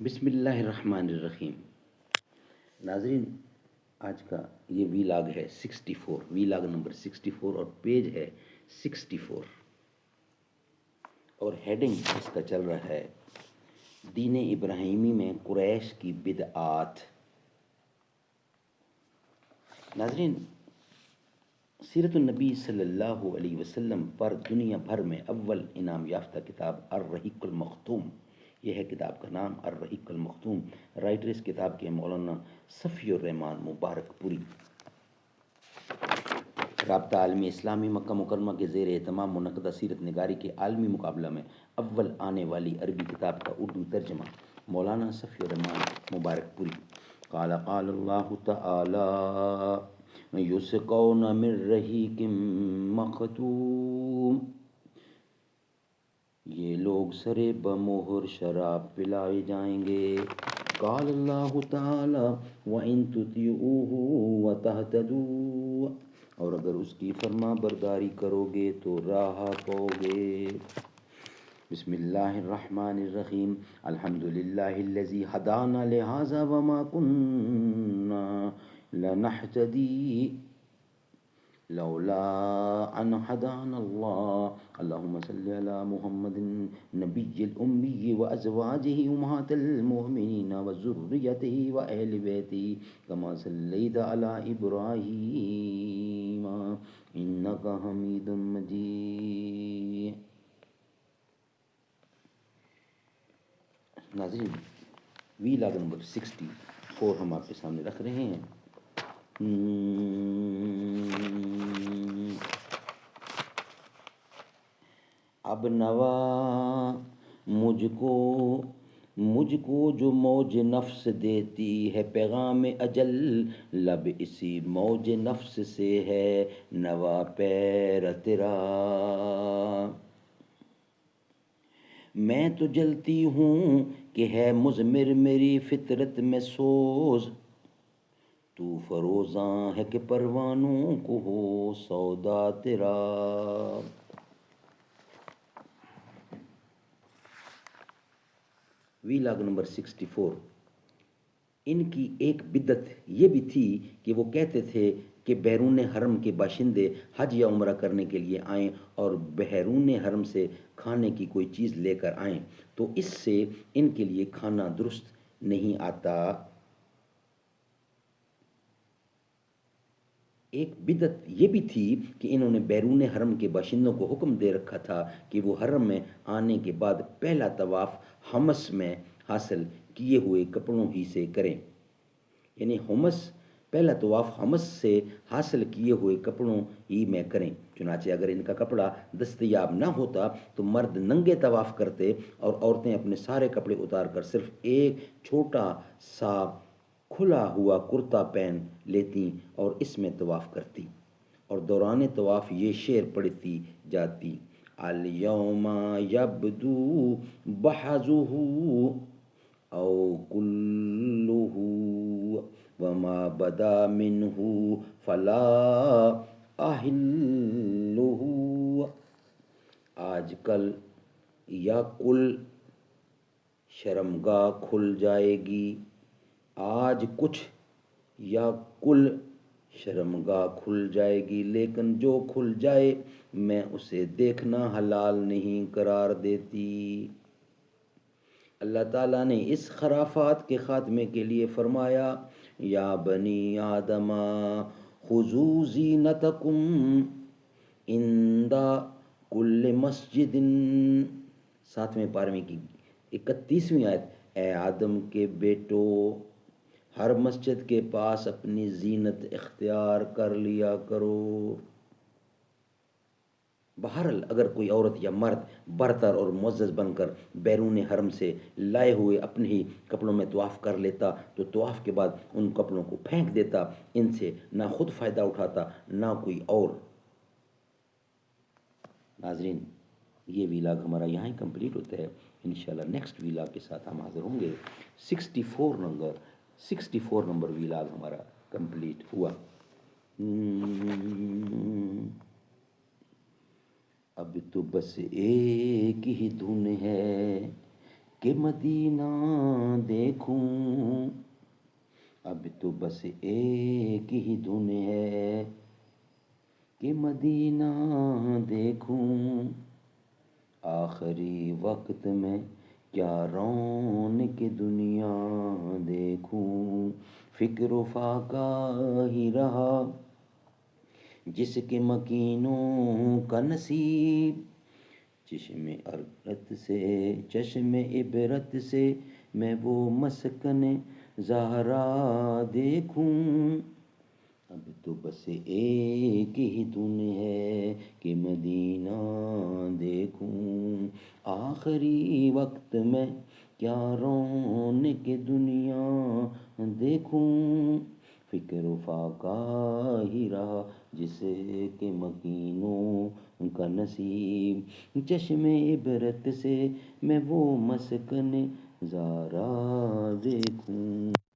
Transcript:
بسم اللہ الرحمن الرحیم۔ ناظرین، آج کا یہ ویلاگ ہے 64، ویلاگ نمبر 64 اور پیج ہے 64 اور ہیڈنگ اس کا چل رہا ہے دین ابراہیمی میں قریش کی بدعات۔ ناظرین، سیرت النبی صلی اللہ علیہ وسلم پر دنیا بھر میں اول انعام یافتہ کتاب الرحیق المختوم، یہ ہے کتاب کا نام الرحیق المختوم۔ رائٹر اس کتاب کے مولانا صفی الرحمان مبارک پوری۔ رابطہ عالمی اسلامی مکہ مکرمہ کے زیر اہتمام منعقدہ سیرت نگاری کے عالمی مقابلہ میں اول آنے والی عربی کتاب کا اردو ترجمہ مولانا صفی الرحمان مبارک پوری۔ قال اللہ تعالی یسقون من رحیق مختوم، یہ لوگ سرے بمہر شراب پلائے جائیں گے۔ قال اللہ تعالی وَإِن تُطِيعُوهُ وَتَهْتَدُوا، اور اگر اس کی فرما برداری کرو گے تو راہ پاؤ گے۔ بسم اللہ الرحمن الرحیم۔ الحمد للہ الذی ہدانا لہذا وما کننا لنہتدی لولا ان ہدانا اللہ۔ اللہم صلی علی محمد نبی الامی وازواجہ امہات المؤمنین وذریتہ واہل بیتہ کما صلیت علی ابراہیم انک حمید مجید۔ ناظرین، ویلاگ نمبر 64 ہم آپ کے سامنے رکھ رہے ہیں۔ اب نوا مجھ کو جو موج نفس دیتی ہے پیغام اجل، لب اسی موج نفس سے ہے نوا پیر تیرا۔ میں تو جلتی ہوں کہ ہے مضمر میری فطرت میں سوز، تو فروزاں ہے کہ پروانوں کو ہو سودا تیرا۔ Vlog number 64۔ ان کی ایک بدعت یہ بھی تھی کہ وہ کہتے تھے کہ بیرون حرم کے باشندے حج یا عمرہ کرنے کے لیے آئیں اور بیرون حرم سے کھانے کی کوئی چیز لے کر آئیں تو اس سے ان کے لیے کھانا درست نہیں آتا۔ ایک بدعت یہ بھی تھی کہ انہوں نے بیرون حرم کے باشندوں کو حکم دے رکھا تھا کہ وہ حرم میں آنے کے بعد پہلا طواف حمص میں حاصل کیے ہوئے کپڑوں ہی سے کریں، یعنی پہلا طواف حمص سے حاصل کیے ہوئے کپڑوں ہی میں کریں۔ چنانچہ اگر ان کا کپڑا دستیاب نہ ہوتا تو مرد ننگے طواف کرتے اور عورتیں اپنے سارے کپڑے اتار کر صرف ایک چھوٹا سا کھلا ہوا کرتا پہن لیتی اور اس میں طواف کرتی، اور دوران طواف یہ شعر پڑھتی جاتی: الیوم یبدو بحضہ او کلہ وما بدا منہ فلا احلہ۔ آج کل یا کل شرمگاہ کھل جائے گی، آج کچھ یا کل شرمگاہ کھل جائے گی، لیکن جو کھل جائے میں اسے دیکھنا حلال نہیں قرار دیتی۔ اللہ تعالیٰ نے اس خرافات کے خاتمے کے لیے فرمایا: یا بنی آدم خذوا زینتکم عند کل مسجد، 7ویں پارے کی 31ویں آیت۔ اے آدم کے بیٹو، ہر مسجد کے پاس اپنی زینت اختیار کر لیا کرو۔ بہرحال اگر کوئی عورت یا مرد برتر اور معزز بن کر بیرون حرم سے لائے ہوئے اپنے ہی کپڑوں میں طواف کر لیتا تو طواف کے بعد ان کپڑوں کو پھینک دیتا، ان سے نہ خود فائدہ اٹھاتا نہ کوئی اور۔ ناظرین، یہ ویلاگ ہمارا یہاں ہی کمپلیٹ ہوتا ہے۔ انشاءاللہ نیکسٹ ویلاگ کے ساتھ ہم حاضر ہوں گے۔ 64 نمبر ویلاگ ہمارا کمپلیٹ ہوا۔ اب تو بس ایک ہی دھن ہے کہ مدینہ تو بس ایک ہی دھن ہے کہ مدینہ دیکھوں، آخری وقت میں کیا رونق دنیا دیکھوں، فکر و فاقہ ہی رہا جس کے مکینوں کا نصیب، چشم عبرت سے میں وہ مسکن زہرا دیکھوں، اب تو بس ایک ہی دن ہے کہ مدینہ دیکھوں، آخری وقت میں کیا رونق دنیا دیکھوں، فکر و فاقہ ہی رہا جس کے مکینوں کا نصیب، چشم عبرت سے میں وہ مسکن زہرا دیکھوں۔